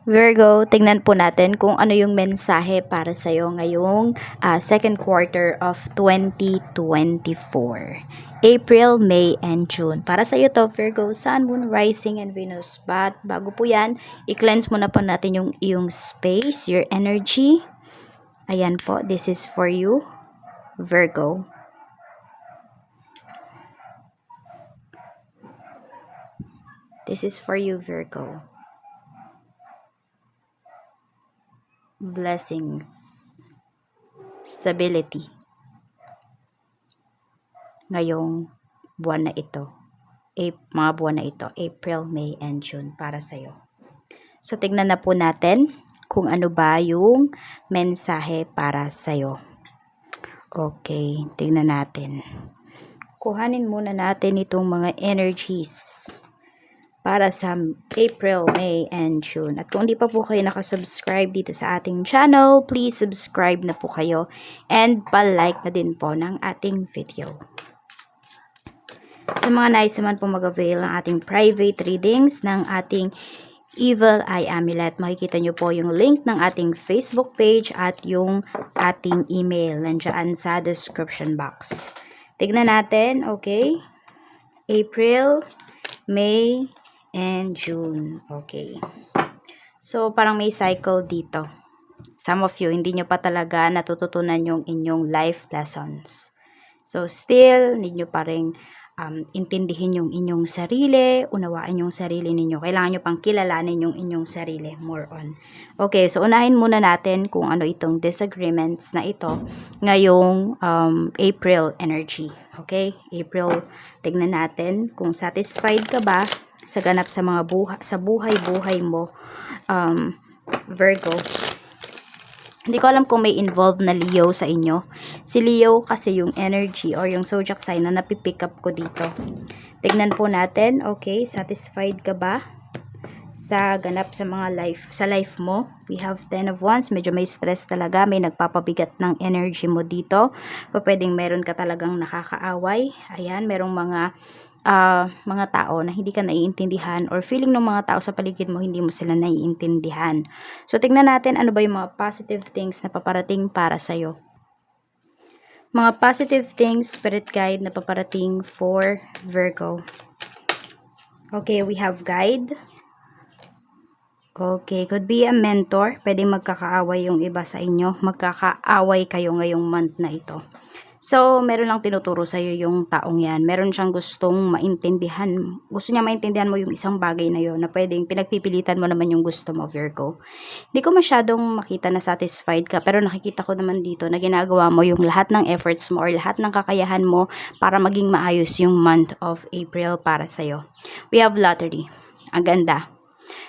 Virgo, tingnan po natin kung ano yung mensahe para sa'yo ngayong second quarter of 2024. April, May, and June. Para sa'yo to, Virgo, Sun, Moon, Rising, and Venus. But bago po yan, i-cleanse muna po natin yung iyong space, your energy. Ayan po, this is for you, Virgo. This is for you, Virgo. Blessings, stability ngayong buwan na ito, mga buwan na ito, April, May, and June para sa'yo. So tignan na po natin kung ano ba yung mensahe para sa'yo. Okay, tignan natin. Kuhanin muna natin itong mga energies para sa April, May, and June. At kung hindi pa po kayo nakasubscribe dito sa ating channel, please subscribe na po kayo and pa-like na din po ng ating video. Sa mga nais naman po mag-avail ng ating private readings ng ating Evil Eye Amulet, makikita nyo po yung link ng ating Facebook page at yung ating email nandiyan sa description box. Tignan natin, okay? April, May, and June. Okay. So, parang may cycle dito. Some of you, hindi nyo pa talaga natututunan yung inyong life lessons. So, still, need nyo pa rin intindihin yung inyong sarili, unawaan yung sarili ninyo. Kailangan nyo pang kilalanin yung inyong sarili, more on. Okay, so unahin muna natin kung ano itong disagreements na ito ngayong April energy. Okay, April, tignan natin kung satisfied ka ba sa ganap sa mga buhay mo, Virgo. Hindi ko alam kung may involved na Leo sa inyo. Si Leo kasi yung energy or yung zodiac sign na napipick up ko dito. Tignan po natin, okay, satisfied ka ba sa ganap sa mga life mo? We have 10 of Wands, medyo may stress talaga, may nagpapabigat ng energy mo dito. Pwedeng meron ka talagang nakakaaway. Ayan, merong mga tao na hindi ka naiintindihan or feeling ng mga tao sa paligid mo hindi mo sila naiintindihan. So tingnan natin ano ba yung mga positive things na paparating para sa'yo. Mga positive things, spirit guide na paparating for Virgo. Okay, we have guide. Okay, could be a mentor. Pwedeng magkakaaway yung iba sa inyo. Magkakaaway kayo ngayong month na ito. So, meron lang tinuturo sa'yo yung taong yan. Meron siyang gustong maintindihan. Gusto niya maintindihan mo yung isang bagay na yun na pwedeng pinagpipilitan mo naman yung gusto mo, Virgo. Hindi ko masyadong makita na satisfied ka, pero nakikita ko naman dito na ginagawa mo yung lahat ng efforts mo or lahat ng kakayahan mo para maging maayos yung month of April para sa'yo. We have lottery. Ang ganda.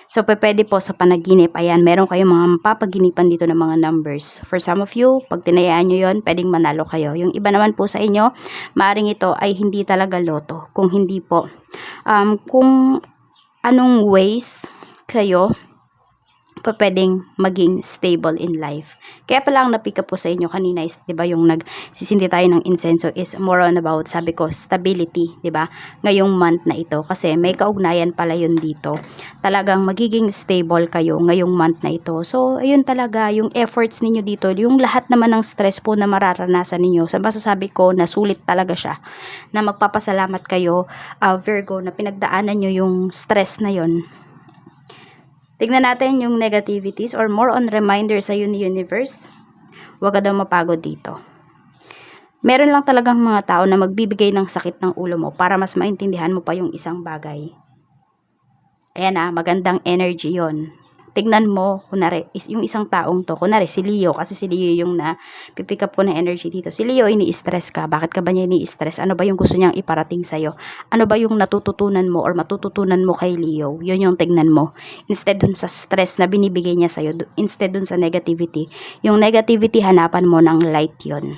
So, pwede po sa panaginip, ayan, meron kayong mga mapapaginipan dito ng mga numbers. For some of you, pag tinayaan nyo yun, pwedeng manalo kayo. Yung iba naman po sa inyo, maaaring ito ay hindi talaga loto. Kung hindi po, kung anong ways kayo pwedeng maging stable in life. Kaya pala ang na-pick up po sa inyo kanina is, 'di ba, yung nagsisindi tayo ng insenso is more on about, sabi ko, stability, 'di ba? Ngayong month na ito kasi may kaugnayan pala yun dito. Talagang magiging stable kayo ngayong month na ito. So, ayun talaga yung efforts ninyo dito, yung lahat naman ng stress po na mararanasan ninyo. Sa masasabi ko na sulit talaga siya. Na magpapasalamat kayo, Virgo, na pinagdaanan nyo yung stress na yon. Tignan natin yung negativities or more on reminder sa universe. Huwag ka daw mapagod dito. Meron lang talagang mga tao na magbibigay ng sakit ng ulo mo para mas maintindihan mo pa yung isang bagay. Ayan magandang energy yon. Tignan mo, kunwari, yung isang taong to, kunwari si Leo, kasi si Leo yung pipick up ko na energy dito. Si Leo, ini-stress ka. Bakit ka ba niya ini-stress? Ano ba yung gusto niyang iparating sa'yo? Ano ba yung natututunan mo or matututunan mo kay Leo? Yun yung tignan mo. Instead dun sa stress na binibigay niya sa'yo, instead dun sa negativity, yung negativity, hanapan mo ng light yon.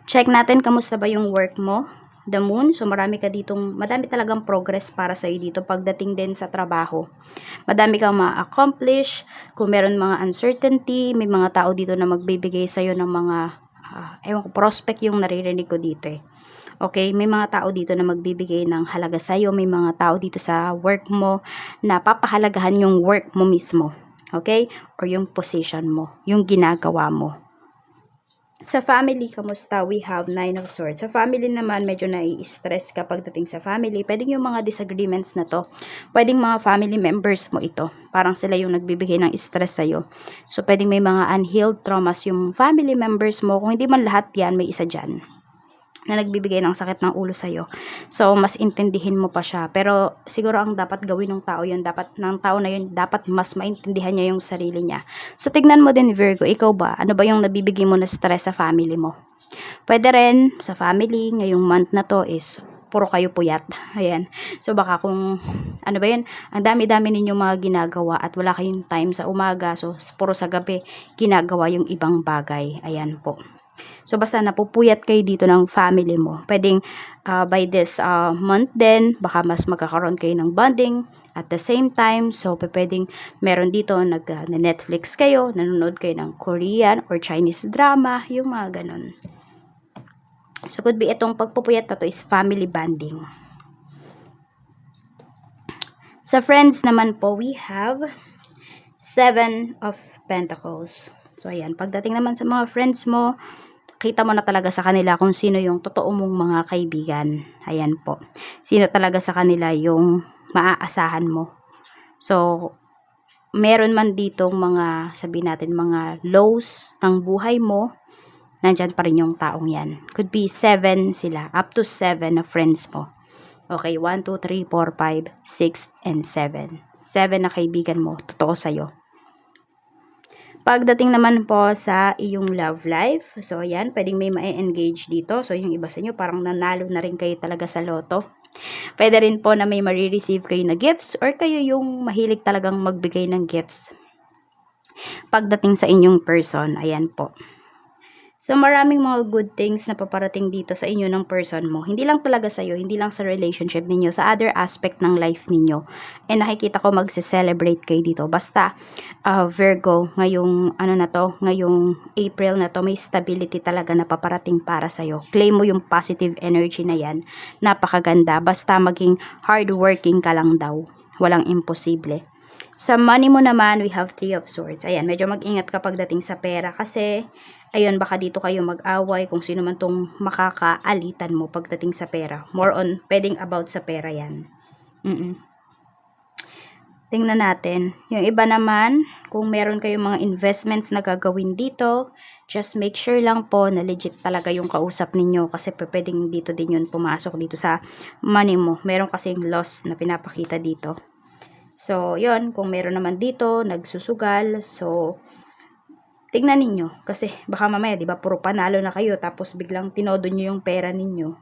Check natin, kamusta ba yung work mo? The Moon, so madami talagang progress para sa iyo dito pagdating din sa trabaho. Madami kang ma-accomplish, kung meron mga uncertainty, may mga tao dito na magbibigay sa iyo ng mga prospect yung naririnig ko dito . Okay, may mga tao dito na magbibigay ng halaga sa'yo, may mga tao dito sa work mo na papahalagahan yung work mo mismo. Okay? Or yung position mo, yung ginagawa mo. Sa family, kamusta? We have 9 of Swords. Sa family naman, medyo nai-stress ka pagdating sa family. Pwedeng yung mga disagreements na to. Pwedeng mga family members mo ito. Parang sila yung nagbibigay ng stress sa'yo. So, pwedeng may mga unhealed traumas yung family members mo. Kung hindi man lahat yan, may isa dyan na nagbibigay ng sakit ng ulo sa'yo. So, mas intindihin mo pa siya. Pero, siguro ang dapat gawin ng tao yun, ng tao na yun, dapat mas maintindihan niya yung sarili niya. So, tignan mo din, Virgo, ikaw ba? Ano ba yung nabibigay mo na stress sa family mo? Pwede rin, sa family, ngayong month na to is, puro kayo puyat. Ayan. So, baka kung, ano ba yun, ang dami-dami ninyong mga ginagawa at wala kayong time sa umaga. So, puro sa gabi, ginagawa yung ibang bagay. Ayan po. So, basta napupuyat kayo dito ng family mo. Pwedeng by this month din, baka mas magkakaroon kayo ng bonding at the same time. So, pwedeng meron dito nag-Netflix kayo, nanonood kayo ng Korean or Chinese drama, yung mga ganun. So, could be itong pagpupuyat na to is family bonding. Sa friends naman po, we have 7 of Pentacles. So, ayan. Pagdating naman sa mga friends mo, kita mo na talaga sa kanila kung sino yung totoo mong mga kaibigan. Ayan po. Sino talaga sa kanila yung maaasahan mo. So, meron man ditong mga, sabihin natin, mga lows ng buhay mo, nandyan pa rin yung taong yan. Could be 7 sila, up to 7 na friends mo. Okay, 1, 2, 3, 4, 5, 6, and 7. 7 na kaibigan mo, totoo sa'yo. Pagdating naman po sa iyong love life, so ayan, pwedeng may ma-engage dito. So yung iba sa inyo, parang nanalo na rin kayo talaga sa loto. Pwede rin po na may ma-receive kayo na gifts or kayo yung mahilig talagang magbigay ng gifts. Pagdating sa inyong person, ayan po. So, maraming mga good things na paparating dito sa inyo ng person mo. Hindi lang talaga sa'yo, hindi lang sa relationship ninyo, sa other aspect ng life ninyo. And nakikita ko magse-celebrate kayo dito. Basta, Virgo, ngayong, ngayong April na to, may stability talaga na paparating para sa'yo. Claim mo yung positive energy na yan. Napakaganda. Basta maging hardworking ka lang daw. Walang imposible. Sa money mo naman, we have 3 of Swords. Ayan, medyo mag-ingat ka pagdating sa pera kasi, ayun, baka dito kayo mag-away kung sino man tong makakaalitan mo pagdating sa pera. More on, pwedeng about sa pera yan. Tingnan natin. Yung iba naman, kung meron kayong mga investments na gagawin dito, just make sure lang po na legit talaga yung kausap ninyo kasi pwedeng dito din yun pumasok dito sa money mo. Meron kasing loss na pinapakita dito. So, yon, kung meron naman dito, nagsusugal, so, tignan ninyo, kasi baka mamaya, di ba, puro panalo na kayo, tapos biglang tinodo nyo yung pera ninyo.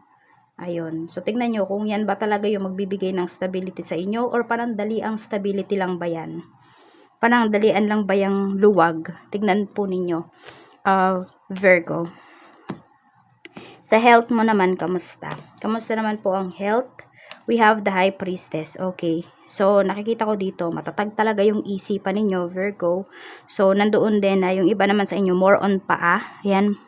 Ayun, so, tignan nyo kung yan ba talaga yung magbibigay ng stability sa inyo, or panandali ang stability lang ba yan? Panandalian lang ba yung luwag? Tignan po ninyo, Virgo. Sa health mo naman, kamusta? Kamusta naman po ang health? We have the High Priestess. Okay. So, nakikita ko dito, matatag talaga yung isipan ninyo, Virgo. So, nandoon din na yung iba naman sa inyo, more on paa. Ayan.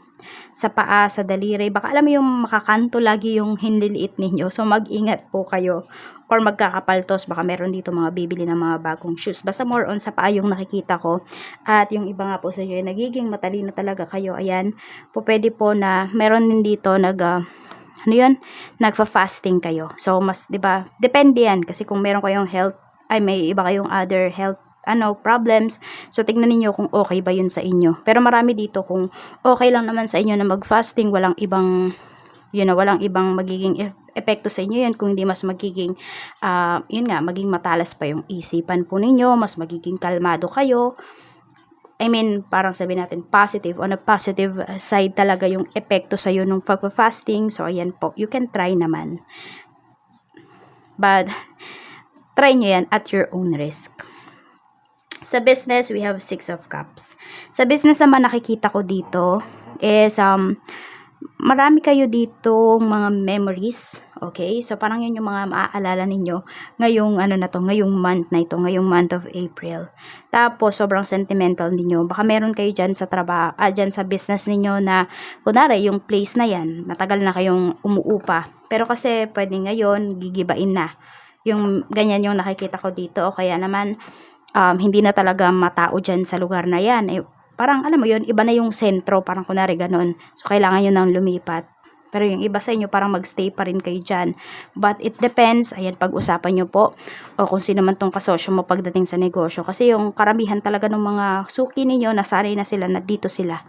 Sa paa, sa daliri. Baka alam mo yung makakanto lagi yung hinliliit ninyo. So, mag-ingat po kayo. Or magkakapaltos. Baka meron dito mga bibili ng mga bagong shoes. Basta more on sa paa yung nakikita ko. At yung iba nga po sa inyo, nagiging matalino talaga kayo. Ayan. Po, pwede po na meron din dito nagfa-fasting kayo. So, mas, di ba, depende yan. Kasi kung meron kayong may iba kayong other health, problems. So, tignan niyo kung okay ba yun sa inyo. Pero marami dito kung okay lang naman sa inyo na mag-fasting, walang ibang, walang ibang magiging epekto sa inyo yan. Kung hindi mas magiging, maging matalas pa yung isipan po ninyo, mas magiging kalmado kayo. Parang sabihin natin, positive, on a positive side talaga yung epekto sa'yo nung pag-fasting. So, ayan po, you can try naman. But, try nyo yan at your own risk. Sa business, we have 6 of Cups. Sa business naman, nakikita ko dito is, marami kayo dito mga memories. Okay? So, parang yun yung mga maaalala ninyo ngayong ano na to, ngayong month na ito, ngayong month of April. Tapos, sobrang sentimental ninyo. Baka meron kayo dyan sa trabaho, dyan sa business ninyo na, kunwari, yung place na yan, matagal na kayong umuupa. Pero kasi, pwede ngayon, gigibain na. Yung ganyan yung nakikita ko dito. O kaya naman, hindi na talaga matao dyan sa lugar na yan. Eh, parang, alam mo yun, iba na yung sentro, parang kunwari ganon. So, kailangan yun nang lumipat. Pero yung iba sa inyo, parang magstay pa rin kayo dyan. But it depends. Ayan, pag-usapan nyo po. O kung sino man tong kasosyo mo pagdating sa negosyo. Kasi yung karamihan talaga ng mga suki ninyo, nasanay na sila na dito sila.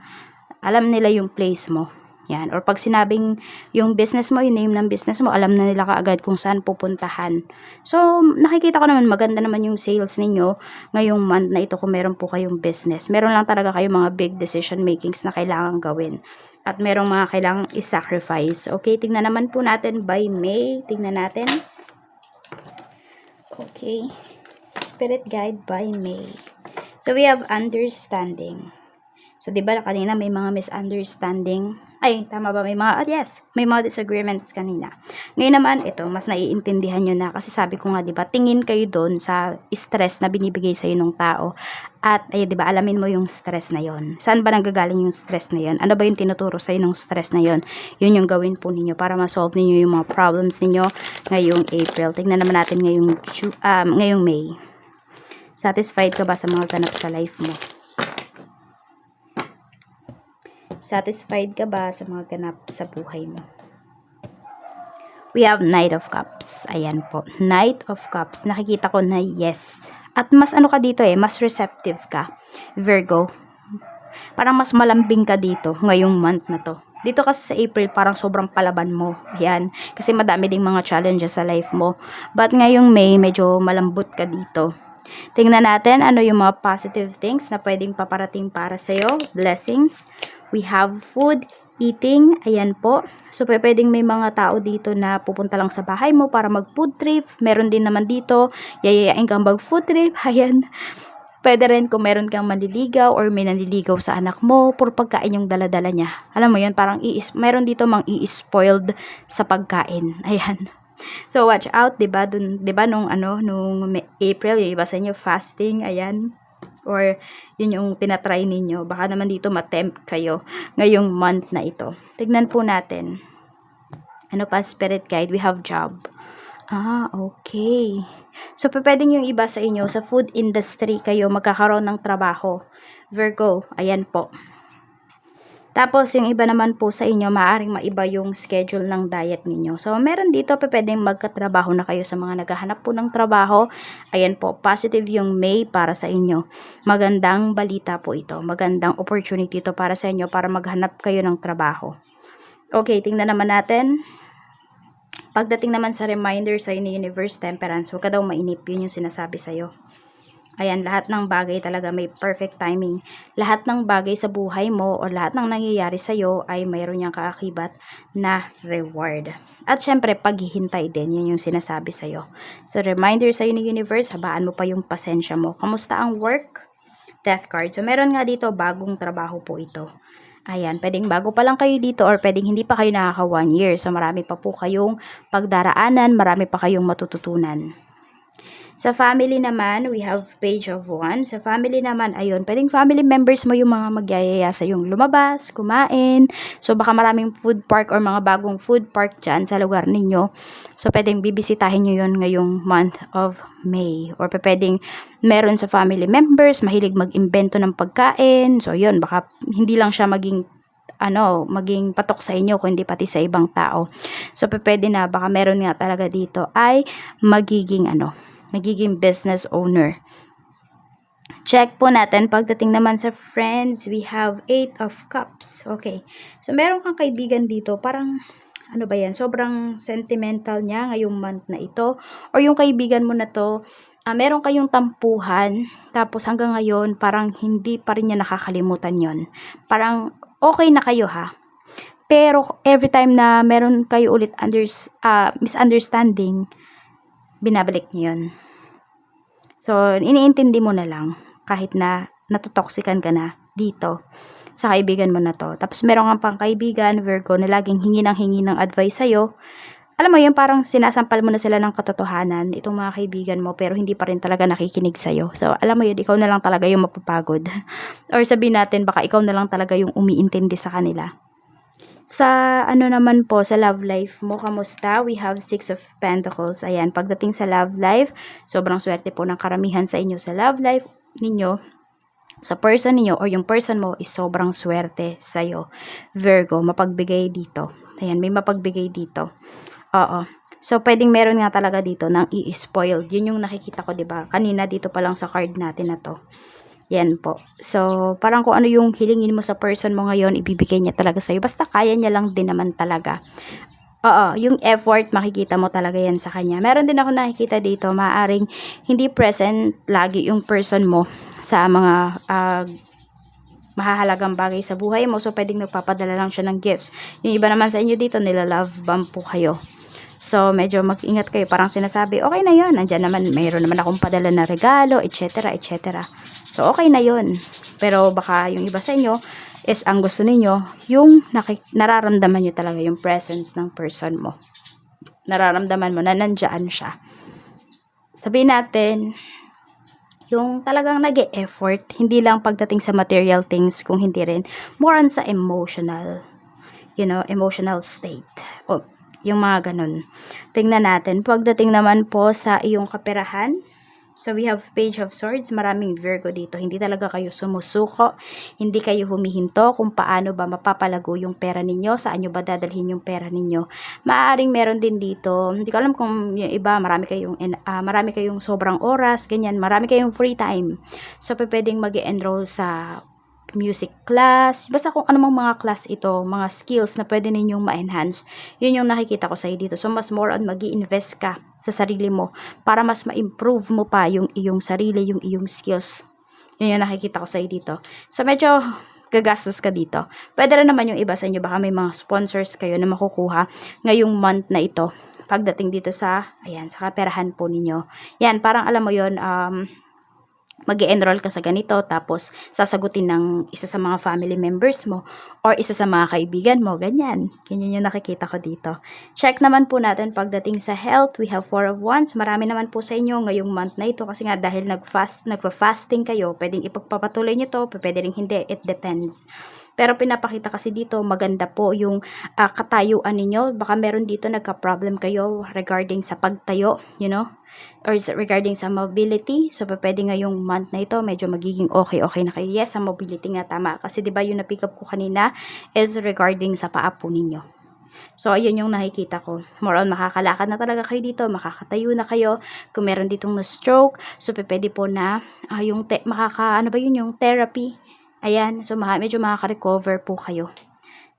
Alam nila yung place mo. Yan. Or pag sinabing yung business mo, yung name ng business mo, alam na nila kaagad kung saan pupuntahan. So, nakikita ko naman, maganda naman yung sales ninyo ngayong month na ito kung meron po kayong business. Meron lang talaga kayong mga big decision makings na kailangan gawin. At merong mga kailangang i-sacrifice. Okay, tingnan naman po natin by May. Tingnan natin. Okay. Spirit guide by May. So, we have understanding. So, di ba kanina may mga misunderstanding? Ay, tama ba? May mga, yes, may mga disagreements kanina. Ngayon naman, ito, mas naiintindihan nyo na. Kasi sabi ko nga, di ba, tingin kayo doon sa stress na binibigay sa'yo ng tao. At, ay, di ba, alamin mo yung stress na yon. Saan ba nanggagaling yung stress na yon? Ano ba yung tinuturo sa'yo ng stress na yon? Yun yung gawin po ninyo para ma-solve ninyo yung mga problems ninyo ngayong April. Tingnan naman natin ngayong May. Satisfied ka ba sa mga ganap sa life mo? Satisfied ka ba sa mga ganap sa buhay mo? We have Knight of Cups. Ayan po. Knight of Cups. Nakikita ko na yes. At mas ano ka dito mas receptive ka. Virgo. Parang mas malambing ka dito ngayong month na to. Dito kasi sa April, parang sobrang palaban mo. Ayan. Kasi madami ding mga challenges sa life mo. But ngayong May, medyo malambot ka dito. Tingnan natin ano yung mga positive things na pwedeng paparating para sa'yo. Blessings. We have food, eating. Ayan po. So, pwedeng may mga tao dito na pupunta lang sa bahay mo para mag-food trip. Meron din naman dito, yayayain kang mag-food trip. Ayan. Pwede rin kung meron kang manliligaw or may nanliligaw sa anak mo, puro pagkain yung daladala niya. Alam mo yun, parang meron dito mang i-spoiled sa pagkain. Ayan. So, watch out, 'di ba? Dun, 'di ba nung April, yung iba sa inyo fasting, ayan. Or yun yung tinatry ninyo. Baka naman dito matempt kayo ngayong month na ito. Tignan po natin. Ano pa, spirit guide? We have job. Okay. So, pwedeng yung iba sa inyo, sa food industry kayo magkakaroon ng trabaho. Virgo, ayan po. Tapos, yung iba naman po sa inyo, maaaring maiba yung schedule ng diet ninyo. So, meron dito, pwedeng magkatrabaho na kayo sa mga naghahanap po ng trabaho. Ayan po, positive yung May para sa inyo. Magandang balita po ito. Magandang opportunity ito para sa inyo para maghanap kayo ng trabaho. Okay, tingnan naman natin. Pagdating naman sa reminder sa'yo ni Universe Temperance, huwag ka daw mainip. Yun yung sinasabi sa'yo. Ayan, lahat ng bagay talaga may perfect timing. Lahat ng bagay sa buhay mo o lahat ng nangyayari sa'yo ay mayroon niyang kaakibat na reward. At syempre, paghihintay din, yun yung sinasabi sa'yo. So, reminder sa'yo ni Universe, habaan mo pa yung pasensya mo. Kamusta ang work? Death card. So, meron nga dito, bagong trabaho po ito. Ayan, pwedeng bago pa lang kayo dito or pwedeng hindi pa kayo nakaka 1 year. So, marami pa po kayong pagdaraanan, marami pa kayong matututunan. Sa family naman, we have Page of Wands. Sa family naman, ayun, pwedeng family members mo yung mga magyayaya sa yung lumabas, kumain. So, baka maraming food park or mga bagong food park dyan sa lugar ninyo. So, pwedeng bibisitahin nyo yun ngayong month of May. Or pwedeng meron sa family members, mahilig mag-imbento ng pagkain. So, yun, baka hindi lang siya maging patok sa inyo kundi pati sa ibang tao. So, pwede na baka meron nga talaga dito ay magiging business owner. Check po natin. Pagdating naman sa friends, we have 8 of Cups. Okay. So, meron kang kaibigan dito. Parang, ano ba yan? Sobrang sentimental niya ngayong month na ito. Or yung kaibigan mo na to, meron kayong tampuhan. Tapos hanggang ngayon, parang hindi pa rin niya nakakalimutan yon. Parang, okay na kayo ha. Pero, every time na meron kayo ulit misunderstanding, binabalik niyo yun. So, iniintindi mo na lang kahit na natutoxican ka na dito sa kaibigan mo na to. Tapos, meron kang pang kaibigan, Virgo, na laging hingi ng advice sa'yo. alam mo yun, parang sinasampal mo na sila ng katotohanan, itong mga kaibigan mo, pero hindi pa rin talaga nakikinig sa'yo. So, alam mo yun, ikaw na lang talaga yung mapapagod. Or sabihin natin, baka ikaw na lang talaga yung umiintindi sa kanila. Sa ano naman po, sa love life mo, kamusta? We have 6 of Pentacles. Ayan, pagdating sa love life, sobrang swerte po ng karamihan sa inyo sa love life ninyo. Sa person niyo or yung person mo is sobrang swerte sa'yo. Virgo, mapagbigay dito. Ayan, may mapagbigay dito. Oo. So, pwedeng meron nga talaga dito ng i-spoiled. Yun yung nakikita ko, 'di ba? Kanina dito pa lang sa card natin na to. Yan po. So, parang kung ano yung hilingin mo sa person mo ngayon, ibibigay niya talaga sa'yo. Basta kaya niya lang din naman talaga. Oo, yung effort, makikita mo talaga yan sa kanya. Meron din ako nakikita dito, maaring hindi present lagi yung person mo sa mga mahahalagang bagay sa buhay mo. So, pwedeng nagpapadala lang siya ng gifts. Yung iba naman sa inyo dito, nila-love bomb po kayo. So, medyo mag-ingat kayo. Parang sinasabi, okay na yun. Nandyan naman, mayroon naman akong padala na regalo, etc. etc. So, okay na yun. Pero baka yung iba sa inyo is ang gusto ninyo, yung nararamdaman nyo talaga yung presence ng person mo. Nararamdaman mo na nandyan siya. Sabihin natin, yung talagang nag-e-effort, hindi lang pagdating sa material things, kung hindi rin, more on sa emotional, emotional state. O, yung mga ganun. Tingnan natin. Pagdating naman po sa iyong kaperahan, so we have Page of Swords, maraming Virgo dito. Hindi talaga kayo sumusuko, hindi kayo humihinto kung paano ba mapapalago yung pera ninyo, saan nyo ba dadalhin yung pera ninyo. Maaaring meron din dito, hindi ko alam kung yung iba, marami kayong sobrang oras, ganyan, marami kayong free time. So, pwedeng mag-enroll sa music class, basta kung anumang mga class ito, mga skills na pwede ninyong ma-enhance, yun yung nakikita ko sa'yo dito. So, mas more on mag-i-invest ka sa sarili mo para mas ma-improve mo pa yung iyong sarili, yung iyong skills. Yun yung nakikita ko sa'yo dito. So, medyo gagastos ka dito. Pwede rin naman yung iba sa inyo, baka may mga sponsors kayo na makukuha ngayong month na ito. Pagdating dito sa, ayan, sa kaperahan po ninyo. Yan, parang alam mo yun, mag-enroll ka sa ganito, tapos sasagutin ng isa sa mga family members mo or isa sa mga kaibigan mo, ganyan. Ganyan yung nakikita ko dito. Check naman po natin pagdating sa health. We have 4 of Wands. Marami naman po sa inyo ngayong month na ito kasi nga dahil nagpa-fasting kayo, pwedeng ipagpapatuloy nyo to, pwede rin hindi, it depends. Pero pinapakita kasi dito, maganda po yung katayuan ninyo. Baka meron dito nagka-problem kayo regarding sa pagtayo, or regarding sa mobility. So, pwede ngayong month na ito, medyo magiging okay na kayo. Yes, sa mobility nga tama. Kasi, di ba yung na-pick up ko kanina is regarding sa paa po ninyo. So, ayun yung nakikita ko. More on, makakalakad na talaga kayo dito. Makakatayo na kayo. Kung meron ditong na-stroke, so, pwede po na yung yung therapy. Ayan. So, medyo makaka-recover po kayo.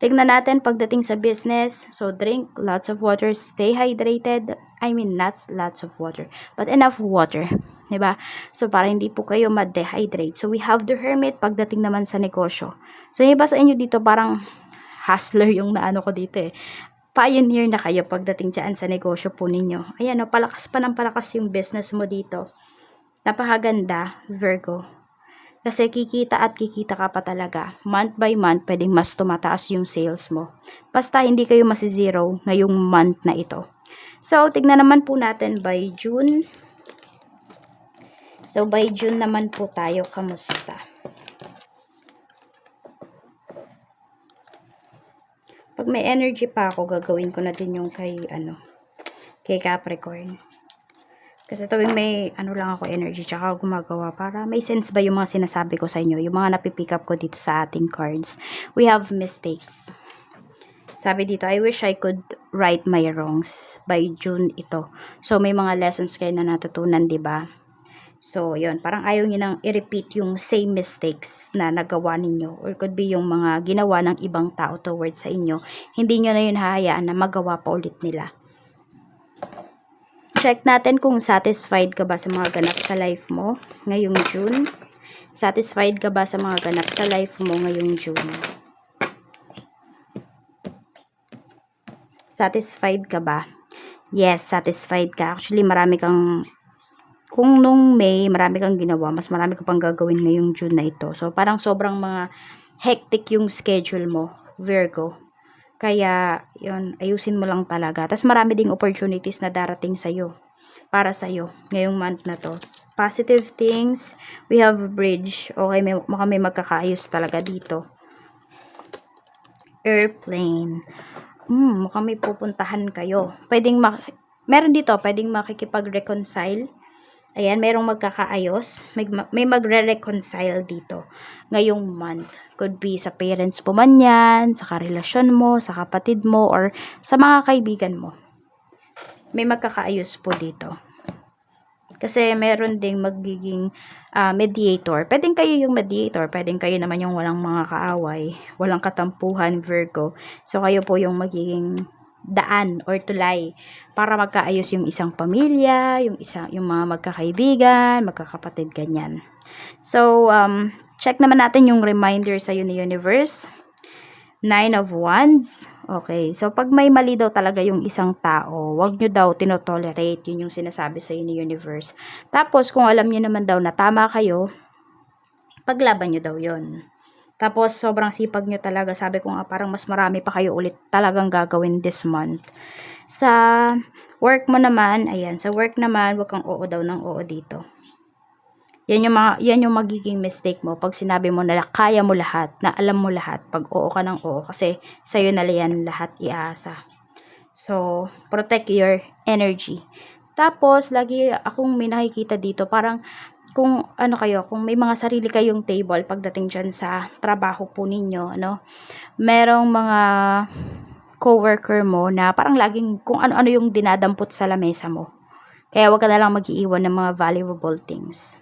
Tignan natin pagdating sa business. So, drink lots of water. Stay hydrated. I mean, not lots of water, but enough water. Diba? So, para hindi po kayo ma-dehydrate. So, we have the Hermit pagdating naman sa negosyo. So, yung iba sa inyo dito, parang hustler yung naano ko dito eh. Pioneer na kayo pagdating dyan sa negosyo po ninyo. Ayan, palakas pa ng palakas yung business mo dito. Napakaganda, Virgo. Kasi kikita ka pa talaga. Month by month, pwedeng mas tumataas yung sales mo. Basta hindi kayo masi-zero ngayong month na ito. So, tignan naman po natin by June. So, by June naman po tayo, kamusta? Pag may energy pa ako, gagawin ko na din yung kay Capricorn. Kasi tuwing may lang ako energy tsaka gumagawa para may sense ba yung mga sinasabi ko sa inyo, yung mga napipick up ko dito sa ating cards. We have mistakes. Sabi dito, I wish I could right my wrongs by June ito. So, may mga lessons kayo na natutunan, di ba? So, yun. Parang ayaw nyo nang i-repeat yung same mistakes na nagawa ninyo. Or could be yung mga ginawa ng ibang tao towards sa inyo. Hindi nyo na yun hahayaan na magawa pa ulit nila. Check natin kung satisfied ka ba sa mga ganap sa life mo ngayong June. Satisfied ka ba sa mga ganap sa life mo ngayong June? Satisfied ka ba? Yes, satisfied ka. Actually, marami kang, kung nung May, marami kang ginawa, mas marami ka pang gagawin ngayong June na ito. So, parang sobrang mga hectic yung schedule mo, Virgo. Kaya, yun, ayusin mo lang talaga. Tapos marami ding opportunities na darating sa'yo, para sa'yo, ngayong month na to. Positive things, we have bridge. Okay, may magkakaayos talaga dito. Airplane. Mukhang may pupuntahan kayo. Meron dito, pwedeng makikipag-reconcile. Ayan, merong magkakaayos. May magre-reconcile dito ngayong month. Could be sa parents mo man yan, sa karelasyon mo, sa kapatid mo, or sa mga kaibigan mo. May magkakaayos po dito. Kasi meron ding magiging mediator. Pwedeng kayo yung mediator. Pwedeng kayo naman yung walang mga kaaway. Walang katampuhan, Virgo. So, kayo po yung magiging daan or tulay para magkaayos yung isang pamilya, yung mga magkakaibigan, magkakapatid, ganyan. So, check naman natin yung reminder sa ni Universe. 9 of Wands. Okay. So, pag may mali daw talaga yung isang tao, wag nyo daw tinotolerate. Yun yung sinasabi sa ni Universe. Tapos, kung alam nyo naman daw na tama kayo, paglaban nyo daw yun. Tapos, sobrang sipag nyo talaga. Sabi ko nga, parang mas marami pa kayo ulit talagang gagawin this month. Sa work mo naman, ayan, sa work naman, wag kang oo daw ng oo dito. Yan yung magiging mistake mo pag sinabi mo na kaya mo lahat, na alam mo lahat, pag oo ka ng oo, kasi sa'yo na yan lahat iasa. So, protect your energy. Tapos, lagi akong may nakikita dito, parang kung may mga sarili kayong table pagdating dyan sa trabaho po ninyo, merong mga coworker mo na parang laging kung ano-ano yung dinadampot sa lamesa mo. Kaya wag ka na lang mag-iiwan ng mga valuable things.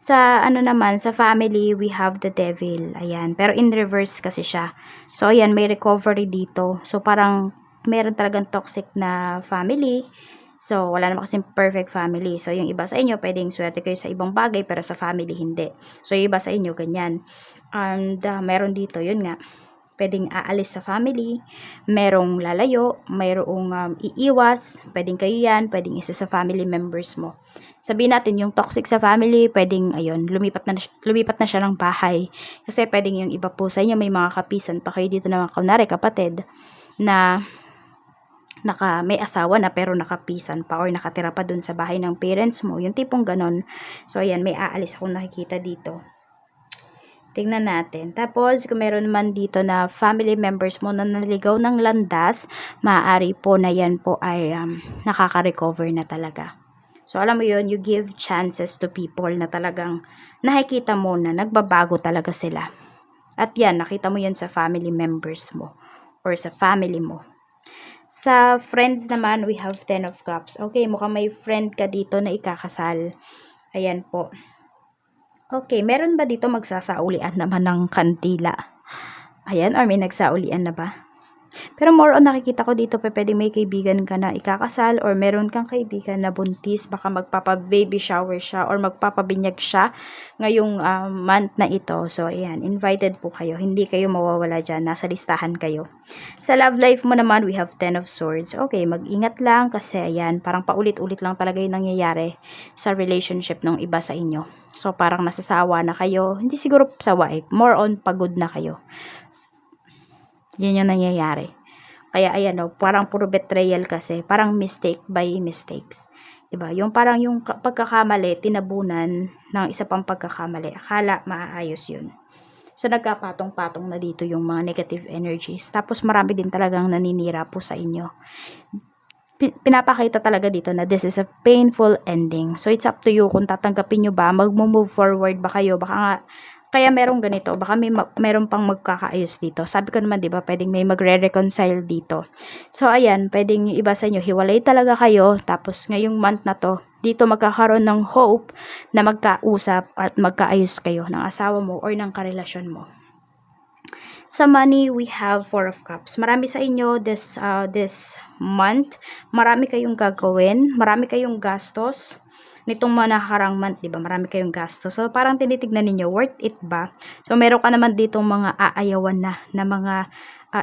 Sa naman, sa family, we have the devil. Ayan. Pero in reverse kasi siya. So, ayan, may recovery dito. So, parang meron talagang toxic na family. So, wala naman kasing perfect family. So, yung iba sa inyo, pwedeng swerte kayo sa ibang bagay, pero sa family, hindi. So, yung iba sa inyo, ganyan. And, meron dito, yun nga, pwedeng aalis sa family, merong lalayo, merong iiwas, pwedeng kayo yan, pwedeng isa sa family members mo. Sabihin natin, yung toxic sa family, pwedeng, ayun, lumipat na siya ng bahay. Kasi pwedeng yung iba po sa inyo, may mga kapisan pa kayo dito na mga kunwari, kapatid, na may asawa na pero nakapisan pa or nakatira pa dun sa bahay ng parents mo. Yung tipong ganon. So, ayan, may aalis akong nakikita dito. Tingnan natin. Tapos, kung meron man dito na family members mo na naligaw ng landas, maaari po na yan po ay nakaka-recover na talaga. So, alam mo yun, you give chances to people na talagang nakikita mo na nagbabago talaga sila. At yan, nakita mo yan sa family members mo or sa family mo. Sa friends naman, we have 10 of Cups. Okay, mukhang may friend ka dito na ikakasal. Ayan po. Okay, meron ba dito magsasaulian naman ng kandila? Ayan, or may nagsaulian na ba? Pero more on nakikita ko dito, pwede may kaibigan ka na ikakasal or meron kang kaibigan na buntis, baka magpapa-baby shower siya or magpapabinyag siya ngayong month na ito. So, ayan, invited po kayo. Hindi kayo mawawala dyan. Nasa listahan kayo. Sa love life mo naman, we have 10 of Swords. Okay, mag-ingat lang kasi, ayan, parang paulit-ulit lang talaga yung nangyayari sa relationship ng iba sa inyo. So, parang nasasawa na kayo. Hindi siguro sawa eh. More on pagod na kayo. Yan yung nangyayari. Kaya ayan parang puro betrayal kasi, parang mistake by mistakes. 'Di ba? Yung parang yung pagkakamali tinabunan ng isa pang pagkakamali. Akala maaayos 'yun. So nagkapatong-patong na dito yung mga negative energies. Tapos marami din talagang naninira po sa inyo. Pinapakita talaga dito na this is a painful ending. So it's up to you kung tatanggapin nyo ba, mag-move forward ba kayo, baka nga kaya merong ganito, baka meron pang magkakaayos dito. Sabi ko naman, 'di ba, pwedeng may magre-reconcile dito. So ayan, pwedeng yung iba sa inyo hiwalay talaga kayo, tapos ngayong month na to, dito magkakaroon ng hope na magkausap at magkaayos kayo ng asawa mo or ng karelasyon mo. Sa money, we have 4 of Cups. Marami sa inyo this month, marami kayong gagawin, marami kayong gastos. Nitong mga nakarang month, 'di ba? Marami kayong gastos. So parang tinitignan niyo, worth it ba? So meron ka naman ditong mga aayawan na mga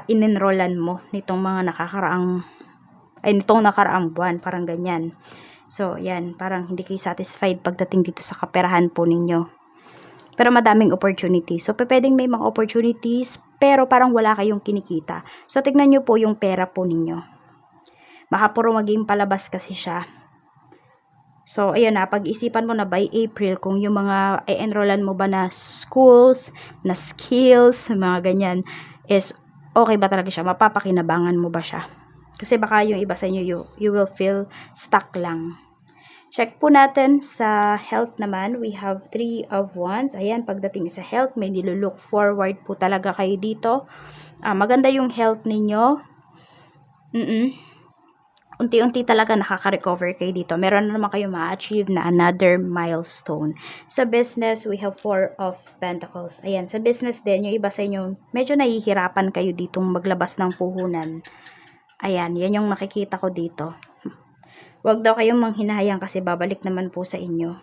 inenrollan mo nitong mga nitong nakaraang buwan, parang ganyan. So, yan, parang hindi kayo satisfied pagdating dito sa kaperahan po ninyo. Pero madaming opportunities. So, pwedeng may mga opportunities pero parang wala kayong kinikita. So, tignan nyo po yung pera po ninyo. Baka puro maging palabas kasi siya. So, ayan na, pag-isipan mo na by April kung yung mga i-enrollan mo ba na schools, na skills, mga ganyan, is okay ba talaga siya? Mapapakinabangan mo ba siya? Kasi baka yung iba sa inyo, you will feel stuck lang. Check po natin sa health naman. We have 3 of Wands. Ayan, pagdating sa health, may nilulook forward po talaga kayo dito. Maganda yung health ninyo. Unti-unti talaga nakaka-recover kayo dito. Meron na naman kayo ma-achieve na another milestone. Sa business, we have 4 of Pentacles. Ayan, sa business din, yung iba sa inyo, medyo nahihirapan kayo ditong maglabas ng puhunan. Ayan, yan yung nakikita ko dito. Huwag daw kayong manghinayang kasi babalik naman po sa inyo.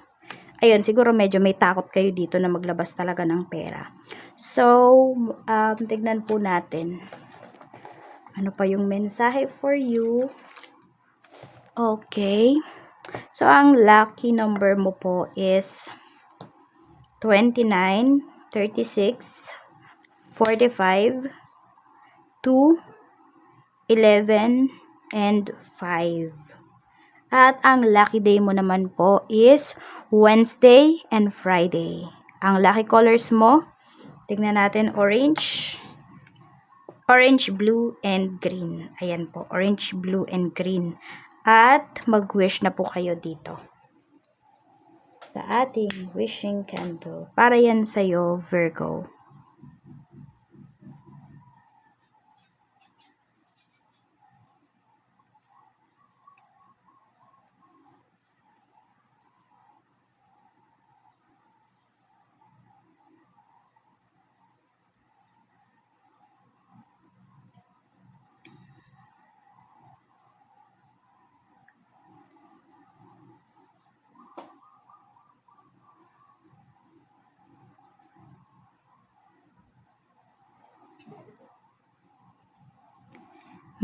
Ayun, siguro medyo may takot kayo dito na maglabas talaga ng pera. So, tignan po natin. Ano pa yung mensahe for you? Okay. So, ang lucky number mo po is 29, 36, 45, 2, 11, and 5. At ang lucky day mo naman po is Wednesday and Friday. Ang lucky colors mo, tignan natin, orange, blue, and green. Ayan po, orange, blue, and green. At mag-wish na po kayo dito sa ating wishing candle. Para yan sa'yo, Virgo.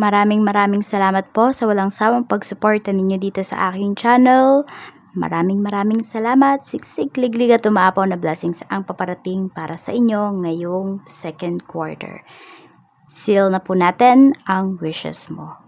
Maraming salamat po sa walang sawang pagsuporta ninyo dito sa aking channel. Maraming salamat. Siksik, liglig at umaapaw na blessings ang paparating para sa inyo ngayong second quarter. Seal na po natin ang wishes mo.